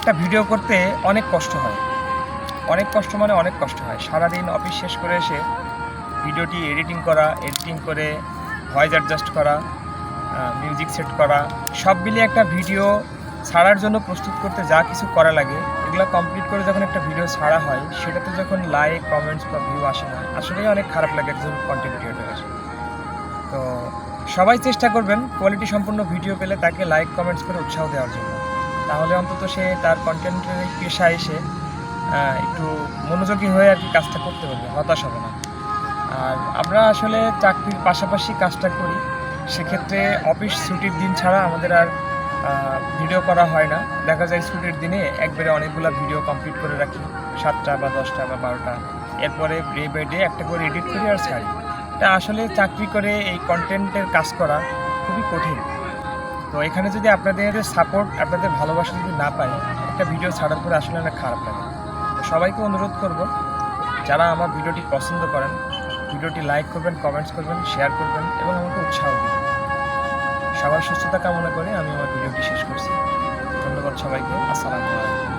একটা ভিডিও করতে অনেক কষ্ট হয়, অনেক কষ্ট মানে অনেক কষ্ট হয়। সারাদিন অফিস শেষ করে এসে ভিডিওটি এডিটিং করে ভয়েস অ্যাডজাস্ট করা, মিউজিক সেট করা, সব মিলিয়ে একটা ভিডিও ছাড়ার জন্য প্রস্তুত করতে যা কিছু করা লাগে, এগুলো কমপ্লিট করে যখন একটা ভিডিও ছাড়া হয়, সেটাতে যখন লাইক, কমেন্টস বা ভিউ আসে না, আসলেই অনেক খারাপ লাগে একজন কন্টেন্ট ক্রিয়েটরের। তো সবাই চেষ্টা করবেন কোয়ালিটি সম্পন্ন ভিডিও পেলে তাকে লাইক, কমেন্টস করে উৎসাহ দেওয়ার জন্য। তাহলে অন্তত সে তার কন্টেন্টের এই পেশায় এসে একটু মনোযোগী হয়ে আর কি কাজটা করতে পারবে, হতাশ হবে না। আর আমরা আসলে চাকরির পাশাপাশি কাজটা করি, সেক্ষেত্রে অফিস ছুটির দিন ছাড়া আমাদের আর ভিডিও করা হয় না। দেখা যায় ছুটির দিনে একবারে অনেকগুলো ভিডিও কমপ্লিট করে রাখি, 7টা বা 10টা বা 12টা। এরপরে ডে বাই ডে একটা করে এডিট করি আর ছাড়ি। এটা আসলে চাকরি করে এই কন্টেন্টের কাজ করা খুবই কঠিন। তো এখানে যদি আপনাদের সাপোর্ট, আপনাদের ভালোবাসা যদি না পাই, একটা ভিডিও ছাড়ার পরে আসলে অনেক খারাপ লাগে। তো সবাইকে অনুরোধ করব, যারা আমার ভিডিওটি পছন্দ করেন, ভিডিওটি লাইক করবেন, কমেন্টস করবেন, শেয়ার করবেন এবং আমাকে উৎসাহ দিবেন। সবার সুস্থতা কামনা করে আমি আমার ভিডিওটি শেষ করছি। ধন্যবাদ সবাইকে। আসসালামু আলাইকুম।